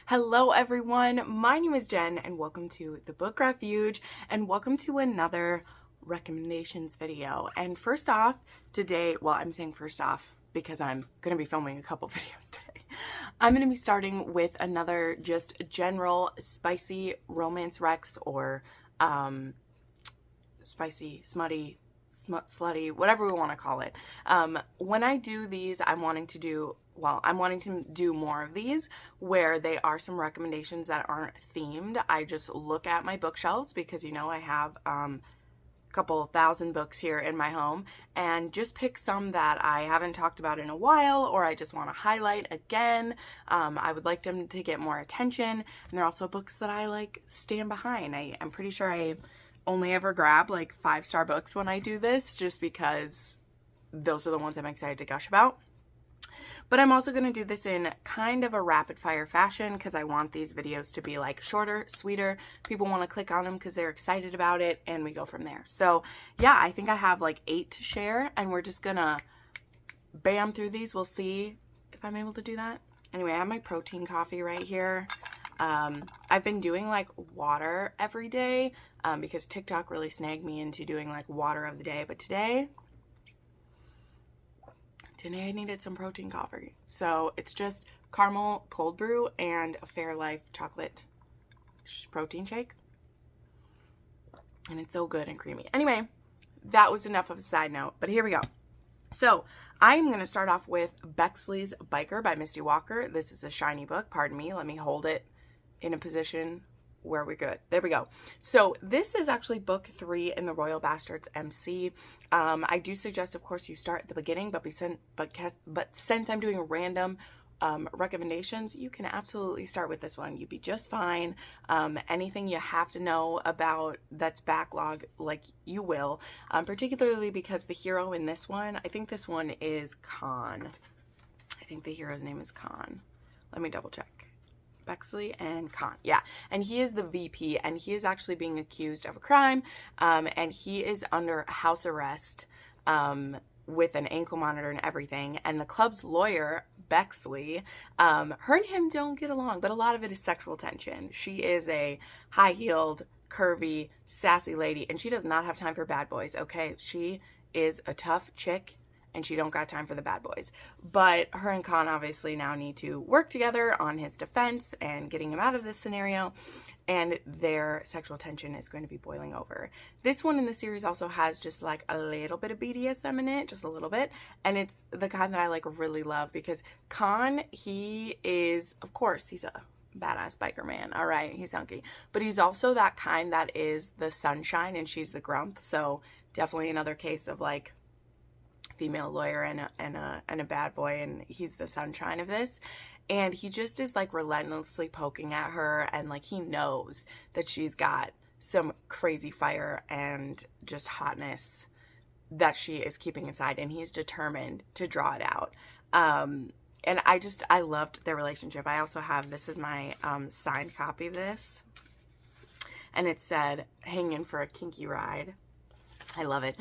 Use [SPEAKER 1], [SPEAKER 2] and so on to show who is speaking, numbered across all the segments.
[SPEAKER 1] Hello everyone, my name is Jen and welcome to the Book Refuge and welcome to another recommendations video. And first off, today, well, I'm saying first off because I'm going to be filming a couple videos today. I'm going to be starting with another just general spicy romance recs or spicy, smutty, slutty, whatever we want to call it. When I do these, I'm wanting to do more of these where they are some recommendations that aren't themed. I just look at my bookshelves because, you know, I have a couple thousand books here in my home and just pick some that I haven't talked about in a while or I just want to highlight again. I would like them to get more attention, and they're also books that I like stand behind. I'm pretty sure I only ever grab like 5-star books when I do this just because those are the ones I'm excited to gush about. But I'm also going to do this in kind of a rapid fire fashion because I want these videos to be like shorter, sweeter. People want to click on them because they're excited about it, and we go from there. So yeah, I think I have like 8 to share and we're just gonna bam through these. We'll see if I'm able to do that. Anyway, I have my protein coffee right here. I've been doing like water every day because TikTok really snagged me into doing like water of the day. But today I needed some protein coffee. So it's just caramel cold brew and a Fairlife chocolate protein shake. And it's so good and creamy. Anyway, that was enough of a side note, but here we go. So I'm going to start off with Bexley's Biker by Misty Walker. This is a shiny book. Pardon me. Let me hold it in a position where we're good. There we go. So this is actually book 3 in the Royal Bastards MC. I do suggest, of course, you start at the beginning, but since I'm doing random recommendations, you can absolutely start with this one. You'd be just fine. Anything you have to know about that's backlog, like you will, particularly because the hero in this one, I think this one is Khan. I think the hero's name is Khan. Let me double check. Bexley and Khan, yeah, and he is the VP, and he is actually being accused of a crime, and he is under house arrest with an ankle monitor and everything, and the club's lawyer, Bexley, her and him don't get along, but a lot of it is sexual tension. She is a high-heeled, curvy, sassy lady, and she does not have time for bad boys, okay? She is a tough chick, and she don't got time for the bad boys. But her and Khan obviously now need to work together on his defense and getting him out of this scenario, and their sexual tension is going to be boiling over. This one in the series also has just like a little bit of BDSM in it, just a little bit, and it's the kind that I like really love because Khan, he is, of course, he's a badass biker man, all right, he's hunky, but he's also that kind that is the sunshine and she's the grump, so definitely another case of like female lawyer and a bad boy, and he's the sunshine of this, and he just is like relentlessly poking at her, and like he knows that she's got some crazy fire and just hotness that she is keeping inside, and he's determined to draw it out. And I loved their relationship. I also have, this is my signed copy of this, and it said hang in for a kinky ride. I love it.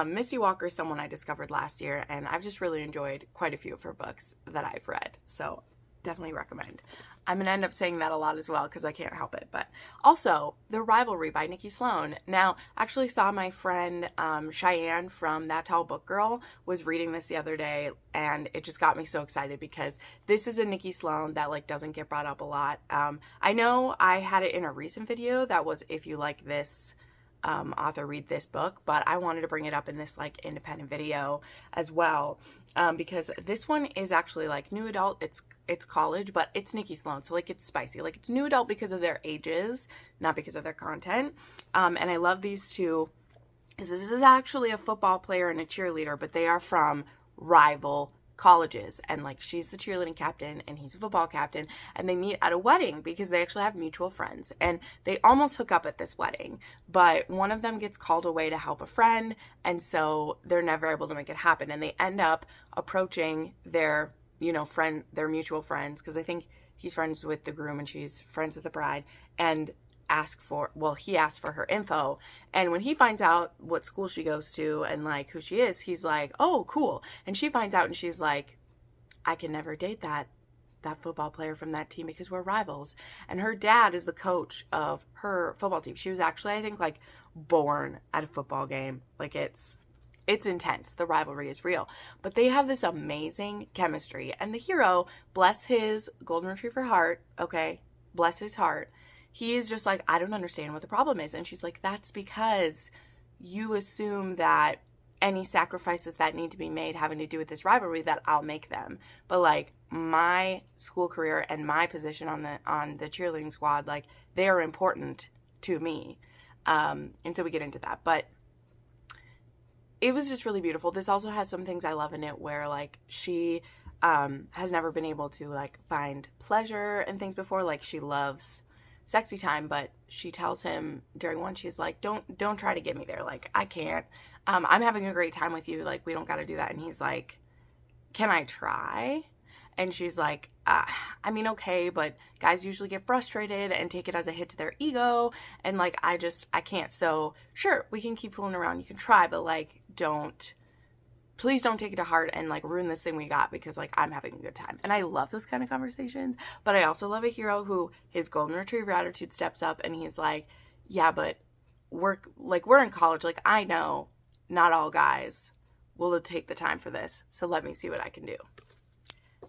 [SPEAKER 1] Misty Walker is someone I discovered last year, and I've just really enjoyed quite a few of her books that I've read, so definitely recommend. I'm going to end up saying that a lot as well because I can't help it. But also, The Rivalry by Nikki Sloan. Now, I actually saw my friend Cheyenne from That Tall Book Girl was reading this the other day, and it just got me so excited because this is a Nikki Sloan that like doesn't get brought up a lot. I know I had it in a recent video that was if you like this author, read this book, but I wanted to bring it up in this like independent video as well because this one is actually like new adult, it's college, but it's Nikki Sloan, so like it's spicy, like it's new adult because of their ages, not because of their content. And I love these two because this is actually a football player and a cheerleader, but they are from rival colleges, and like she's the cheerleading captain and he's a football captain, and they meet at a wedding because they actually have mutual friends, and they almost hook up at this wedding, but one of them gets called away to help a friend, and so they're never able to make it happen, and they end up approaching their their mutual friends, because I think he's friends with the groom and she's friends with the bride, and he asked for her info, and when he finds out what school she goes to and like who she is, he's like, oh cool, and she finds out and she's like, I can never date that that football player from that team because we're rivals. And her dad is the coach of her football team. She was actually, I think, like born at a football game. Like it's intense. The rivalry is real. But they have this amazing chemistry. And the hero, bless his golden retriever heart, okay, bless his heart, he is just like, I don't understand what the problem is. And she's like, that's because you assume that any sacrifices that need to be made having to do with this rivalry, that I'll make them. But like my school career and my position on the cheerleading squad, like they are important to me. And so we get into that. But it was just really beautiful. This also has some things I love in it where like she has never been able to like find pleasure and things before. Like she loves sexy time, but she tells him during one, she's like, don't try to get me there. Like I can't. I'm having a great time with you. Like we don't got to do that. And he's like, can I try? And she's like, I mean, okay, but guys usually get frustrated and take it as a hit to their ego. And like, I can't. So sure, we can keep fooling around. You can try, but like, please don't take it to heart and like ruin this thing we got because like I'm having a good time. And I love those kind of conversations, but I also love a hero who his golden retriever attitude steps up and he's like, yeah, but we're in college. Like I know not all guys will take the time for this. So let me see what I can do.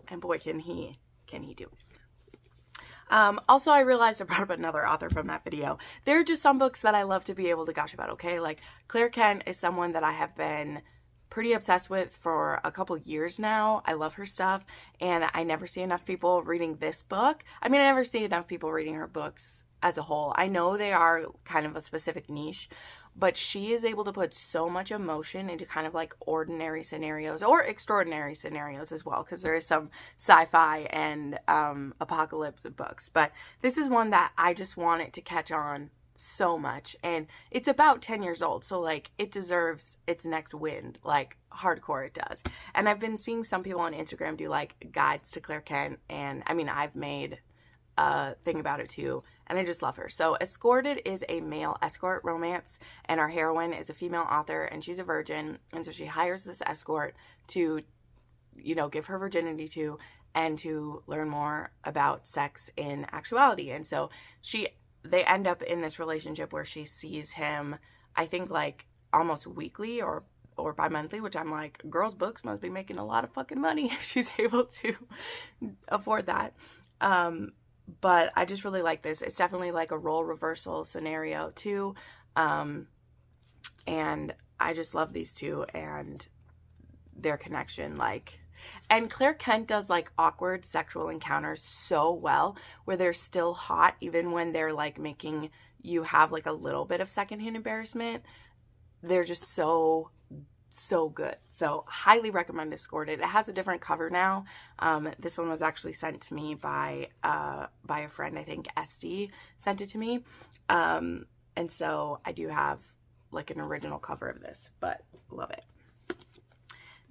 [SPEAKER 1] And boy, can he do it. Also, I realized I brought up another author from that video. There are just some books that I love to be able to gush about, okay? Like Claire Kent is someone that I have been pretty obsessed with for a couple years now. I love her stuff, and I never see enough people reading this book. I mean, I never see enough people reading her books as a whole. I know they are kind of a specific niche, but she is able to put so much emotion into kind of like ordinary scenarios or extraordinary scenarios as well, because there is some sci-fi and apocalypse books. But this is one that I just want it to catch on so much, and it's about 10 years old, so like it deserves its next wind, like hardcore it does. And I've been seeing some people on Instagram do like guides to Claire Kent, and I mean I've made a thing about it too, and I just love her. So Escorted is a male escort romance, and our heroine is a female author, and she's a virgin, and so she hires this escort to, you know, give her virginity to, and to learn more about sex in actuality. And so they end up in this relationship where she sees him, I think like almost weekly or bi-monthly, which I'm like, girls' books must be making a lot of fucking money if she's able to afford that. But I just really like this. It's definitely like a role reversal scenario too. And I just love these two and their connection. And Claire Kent does like awkward sexual encounters so well, where they're still hot even when they're like making you have like a little bit of secondhand embarrassment. They're just so good. So highly recommend Escorted. It has a different cover now. This one was actually sent to me by a friend. I think SD sent it to me. And so I do have like an original cover of this, but love it.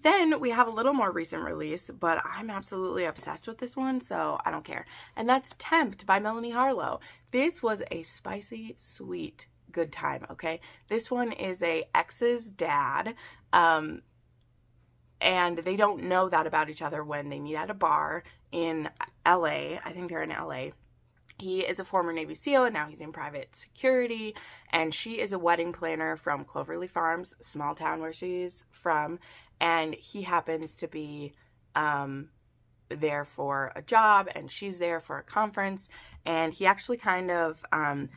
[SPEAKER 1] Then we have a little more recent release, but I'm absolutely obsessed with this one, so I don't care. And that's Tempt by Melanie Harlow. This was a spicy, sweet, good time, okay? This one is a ex's dad, and they don't know that about each other when they meet at a bar in LA. I think they're in LA. He is a former Navy SEAL, and now he's in private security, and she is a wedding planner from Cloverleaf Farms, small town where she's from, and he happens to be there for a job, and she's there for a conference, and he actually kind of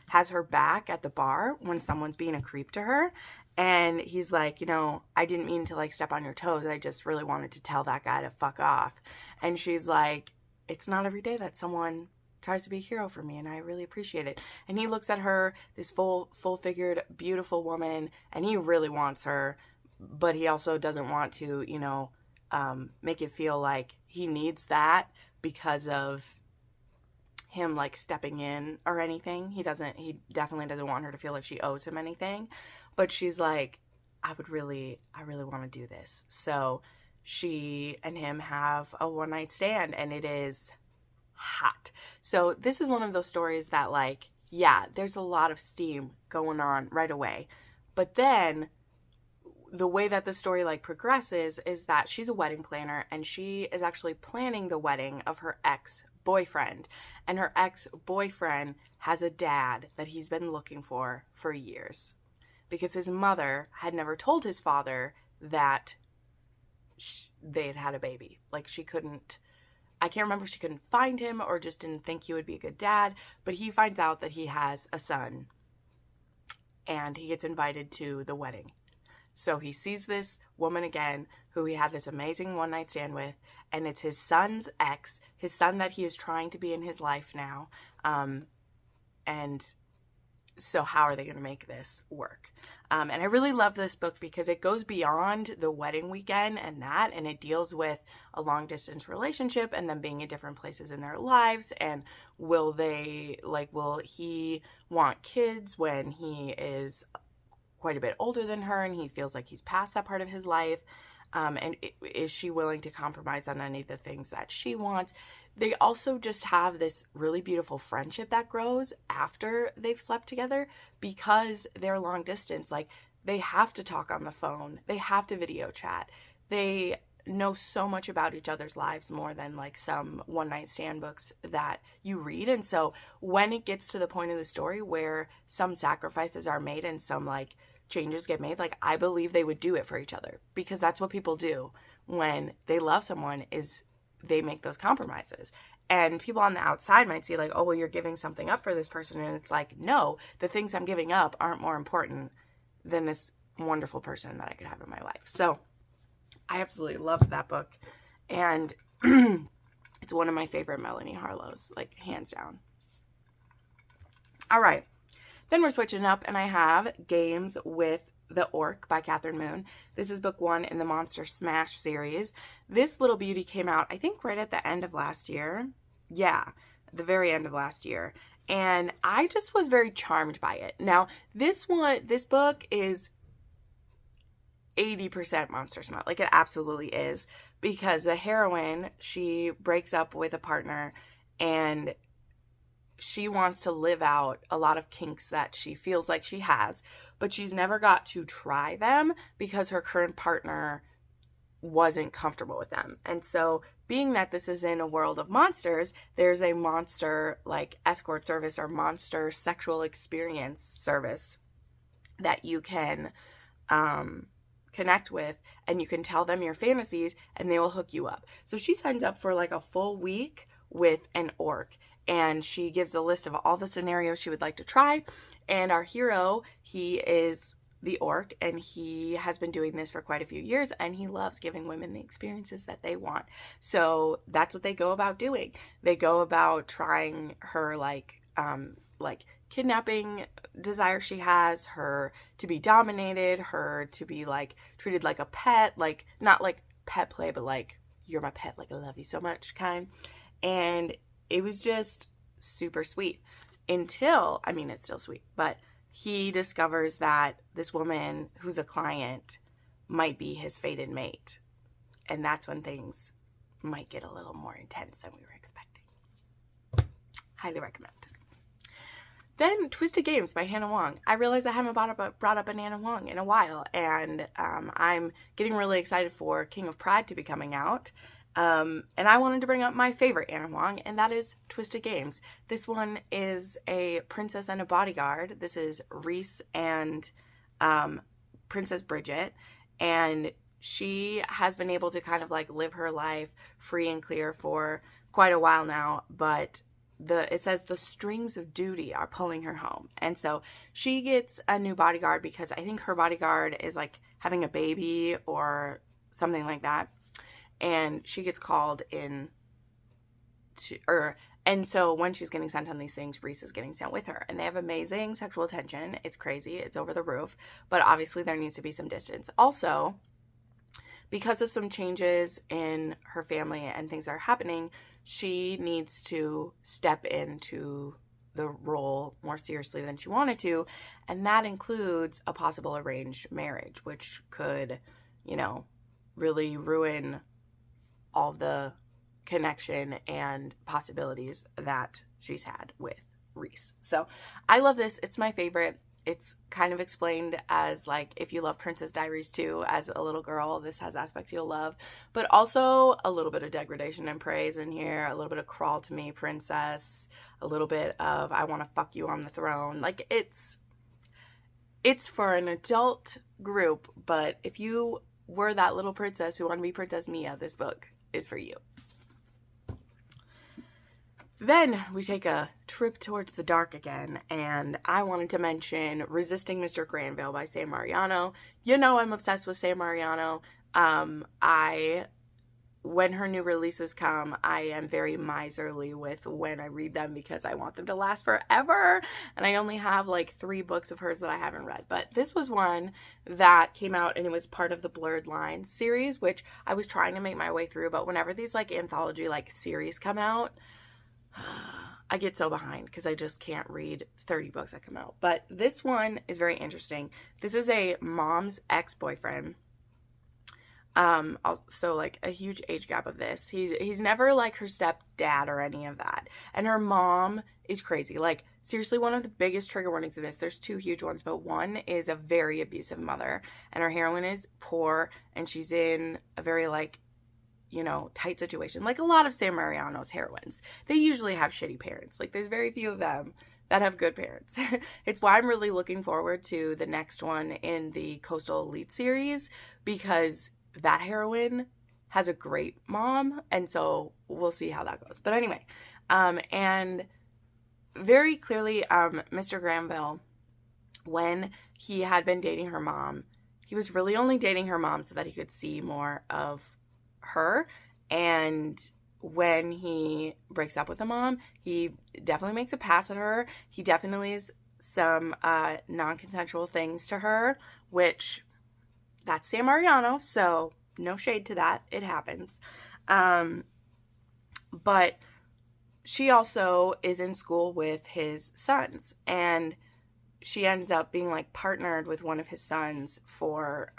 [SPEAKER 1] has her back at the bar when someone's being a creep to her, and he's like, you know, I didn't mean to like step on your toes, I just really wanted to tell that guy to fuck off. And she's like, it's not every day that someone tries to be a hero for me, and I really appreciate it. And he looks at her, this full-figured, beautiful woman, and he really wants her, but he also doesn't want to, you know, make it feel like he needs that because of him like stepping in or anything. He definitely doesn't want her to feel like she owes him anything. But she's like, I really want to do this. So she and him have a one-night stand, and it is hot. So this is one of those stories that like, yeah, there's a lot of steam going on right away. But then the way that the story like progresses is that she's a wedding planner, and she is actually planning the wedding of her ex-boyfriend. And her ex-boyfriend has a dad that he's been looking for years, because his mother had never told his father that they had a baby. Like, she couldn't, I can't remember if she couldn't find him or just didn't think he would be a good dad, but he finds out that he has a son, and he gets invited to the wedding. So he sees this woman again who he had this amazing one-night stand with, and it's his son's ex, his son that he is trying to be in his life now. And so how are they going to make this work? And I really love this book because it goes beyond the wedding weekend and it deals with a long-distance relationship and them being in different places in their lives. And will he want kids when he is quite a bit older than her and he feels like he's past that part of his life? And is she willing to compromise on any of the things that she wants? They also just have this really beautiful friendship that grows after they've slept together because they're long distance. Like, they have to talk on the phone. They have to video chat. They know so much about each other's lives more than like some one-night stand books that you read. And so when it gets to the point of the story where some sacrifices are made and some like changes get made, like, I believe they would do it for each other, because that's what people do when they love someone, is they make those compromises. And people on the outside might see like, oh, well, you're giving something up for this person. And it's like, no, the things I'm giving up aren't more important than this wonderful person that I could have in my life. So I absolutely loved that book. And it's one of my favorite Melanie Harlow's, like, hands down. All right. Then we're switching up, and I have Games with the Orc by Catherine Moon. This is book 1 in the Monster Smash series. This little beauty came out, I think, right at the end of last year. Yeah, the very end of last year. And I just was very charmed by it. Now, this book is 80% Monster Smash. Like, it absolutely is. Because the heroine, she breaks up with a partner, and she wants to live out a lot of kinks that she feels like she has, but she's never got to try them because her current partner wasn't comfortable with them. And so, being that this is in a world of monsters, there's a monster like escort service or monster sexual experience service that you can connect with, and you can tell them your fantasies and they will hook you up. So she signs up for like a full week with an orc, and she gives a list of all the scenarios she would like to try. And our hero, he is the orc, and he has been doing this for quite a few years, and he loves giving women the experiences that they want. So that's what they go about doing. They go about trying her like kidnapping desire she has, her to be dominated, her to be like treated like a pet, like not like pet play, but like, you're my pet, like I love you so much kind. And it was just super sweet until, I mean, it's still sweet, but he discovers that this woman who's a client might be his fated mate. And that's when things might get a little more intense than we were expecting. Highly recommend. Then Twisted Games by Hannah Wong. I realize I haven't brought up a Hannah Wong in a while, and I'm getting really excited for King of Pride to be coming out. And I wanted to bring up my favorite Hannah Wong, and that is Twisted Games. This one is a princess and a bodyguard. This is Reese and Princess Bridget, and she has been able to kind of like live her life free and clear for quite a while now, but it says the strings of duty are pulling her home. And so she gets a new bodyguard because I think her bodyguard is like having a baby or something like that. And she gets called in and so when she's getting sent on these things, Reese is getting sent with her. And they have amazing sexual tension. It's crazy. It's over the roof. But obviously there needs to be some distance. Also, because of some changes in her family and things that are happening, she needs to step into the role more seriously than she wanted to. And that includes a possible arranged marriage, which could, really ruin all the connection and possibilities that she's had with Reese. So I love this. It's my favorite. It's kind of explained as like, if you love Princess Diaries too, as a little girl, this has aspects you'll love, but also a little bit of degradation and praise in here, a little bit of crawl to me, princess, a little bit of I want to fuck you on the throne. Like, it's for an adult group, but if you were that little princess who wanted to be Princess Mia, this book is for you. Then we take a trip towards the dark again, and I wanted to mention Resisting Mr. Granville by Sam Mariano. You know I'm obsessed with Sam Mariano. When her new releases come, I am very miserly with when I read them because I want them to last forever, and I only have like 3 books of hers that I haven't read. But this was one that came out, and it was part of the Blurred Lines series, which I was trying to make my way through, but whenever these like anthology like series come out, I get so behind because I just can't read 30 books that come out. But this one is very interesting. This is a mom's ex-boyfriend. So like a huge age gap of this. He's never like her stepdad or any of that. And her mom is crazy. Like, seriously, one of the biggest trigger warnings in this, there's 2 huge ones, but one is a very abusive mother. And our heroine is poor, and she's in a very like, you know, tight situation. Like a lot of Sam Mariano's heroines, they usually have shitty parents. Like, there's very few of them that have good parents. It's why I'm really looking forward to the next one in the Coastal Elite series, because that heroine has a great mom, and so we'll see how that goes. But anyway, and very clearly, Mr. Granville, when he had been dating her mom, he was really only dating her mom so that he could see more of her. And when he breaks up with the mom, he definitely makes a pass at her. He definitely is some non-consensual things to her, which that's Sam Mariano, so no shade to that. It happens. But she also is in school with his sons, and she ends up being like partnered with one of his sons for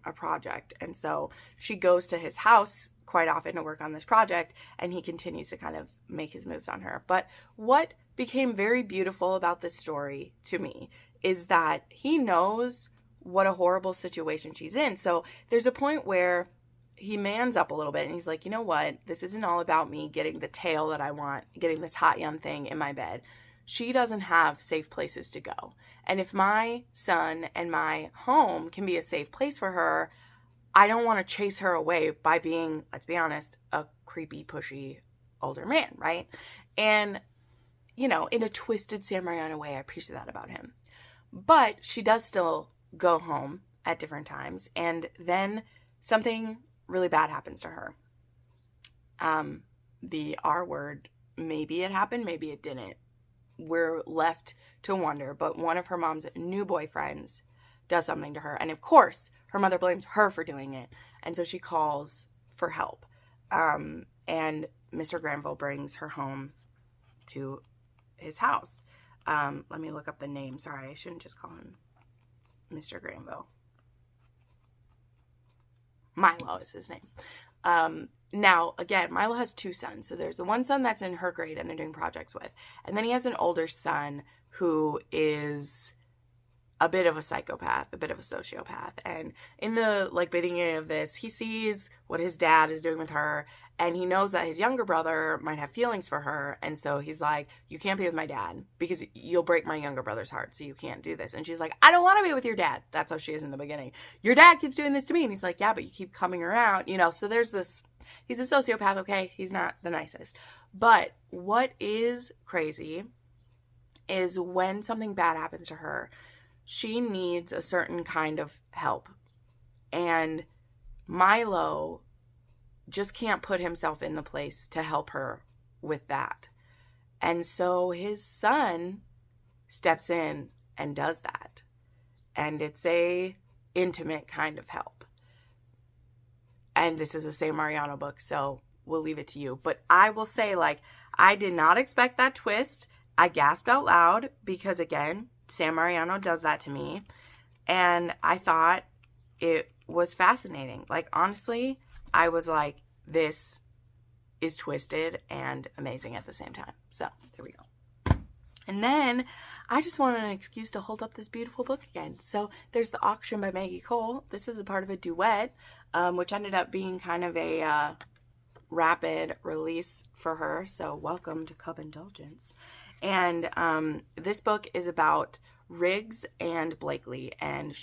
[SPEAKER 1] a project. And so she goes to his house quite often to work on this project, and he continues to kind of make his moves on her. But what became very beautiful about this story to me is that he knows what a horrible situation she's in. So there's a point where he mans up a little bit, and he's like, you know what? This isn't all about me getting the tail that I want, getting this hot young thing in my bed. She doesn't have safe places to go. And if my son and my home can be a safe place for her, I don't want to chase her away by being, let's be honest, a creepy, pushy older man, right? And, you know, in a twisted Sam Mariano way, I appreciate that about him. But she does still go home at different times, and then something really bad happens to her. The R word, maybe it happened, maybe it didn't. We're left to wonder, but one of her mom's new boyfriends does something to her, and of course her mother blames her for doing it, and so she calls for help. And Mr. Granville brings her home to his house. Let me look up the name. Sorry, I shouldn't just call him Mr. Granville. Milo is his name. Now, again, Milo has 2 sons. So there's the one son that's in her grade and they're doing projects with. And then he has an older son who is a bit of a psychopath, a bit of a sociopath. And in the beginning of this, he sees what his dad is doing with her, and he knows that his younger brother might have feelings for her. And so he's like, you can't be with my dad because you'll break my younger brother's heart. So you can't do this. And she's like, I don't want to be with your dad. That's how she is in the beginning. Your dad keeps doing this to me. And he's like, yeah, but you keep coming around, you know? So there's this, he's a sociopath. Okay. He's not the nicest, but what is crazy is when something bad happens to her, she needs a certain kind of help. And Milo just can't put himself in the place to help her with that. And so his son steps in and does that. And it's a intimate kind of help. And this is a Sam Mariano book, so we'll leave it to you. But I will say, I did not expect that twist. I gasped out loud because, again, Sam Mariano does that to me. And I thought it was fascinating. Honestly, I was like, this is twisted and amazing at the same time. So, there we go. And then I just wanted an excuse to hold up this beautiful book again. So there's The Auction by Maggie Cole. This is a part of a duet, which ended up being kind of a rapid release for her. So welcome to Cub Indulgence. And this book is about Riggs and Blakely. And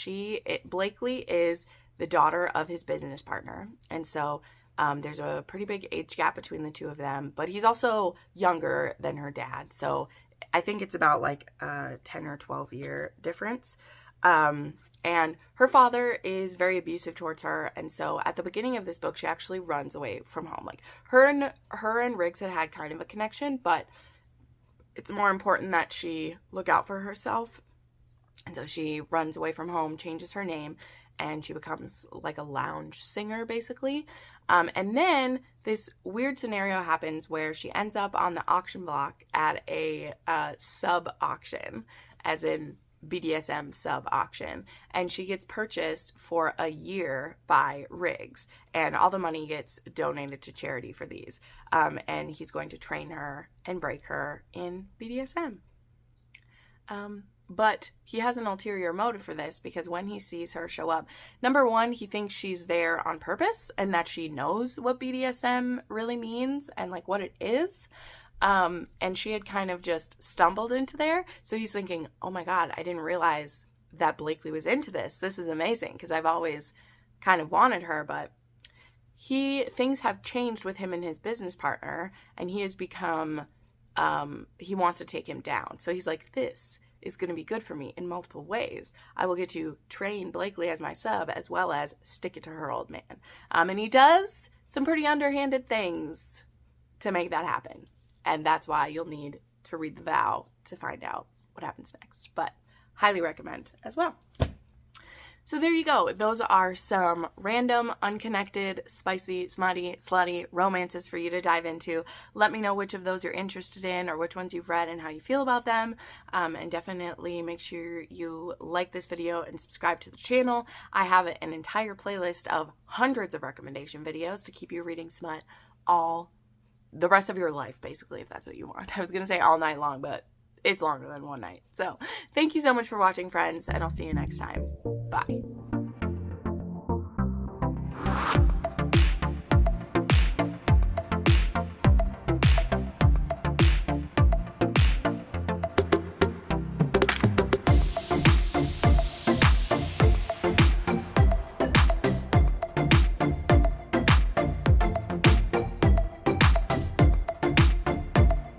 [SPEAKER 1] Blakely is the daughter of his business partner. And so there's a pretty big age gap between the two of them. But he's also younger than her dad. So I think it's about like a 10 or 12 year difference. And her father is very abusive towards her. And so at the beginning of this book, she actually runs away from home. Like her and Riggs had kind of a connection, but it's more important that she look out for herself. And so she runs away from home, changes her name, and she becomes like a lounge singer, basically. And then this weird scenario happens where she ends up on the auction block at a sub-auction, as in BDSM sub-auction. And she gets purchased for a year by Riggs. And all the money gets donated to charity for these. And he's going to train her and break her in BDSM. But he has an ulterior motive for this, because when he sees her show up, number one, he thinks she's there on purpose and that she knows what BDSM really means and like what it is. And she had kind of just stumbled into there. So he's thinking, oh my God, I didn't realize that Blakely was into this. This is amazing, because I've always kind of wanted her, but things have changed with him and his business partner, and he has become, he wants to take him down. So he's like, this is going to be good for me in multiple ways. I will get to train Blakely as my sub, as well as stick it to her old man. And he does some pretty underhanded things to make that happen. And that's why you'll need to read the vow to find out what happens next. But highly recommend as well. So there you go. Those are some random, unconnected, spicy, smutty, slutty romances for you to dive into. Let me know which of those you're interested in, or which ones you've read and how you feel about them. And definitely make sure you like this video and subscribe to the channel. I have an entire playlist of hundreds of recommendation videos to keep you reading smut the rest of your life, basically, if that's what you want. I was going to say all night long, but it's longer than one night. So thank you so much for watching, friends, and I'll see you next time. Bye.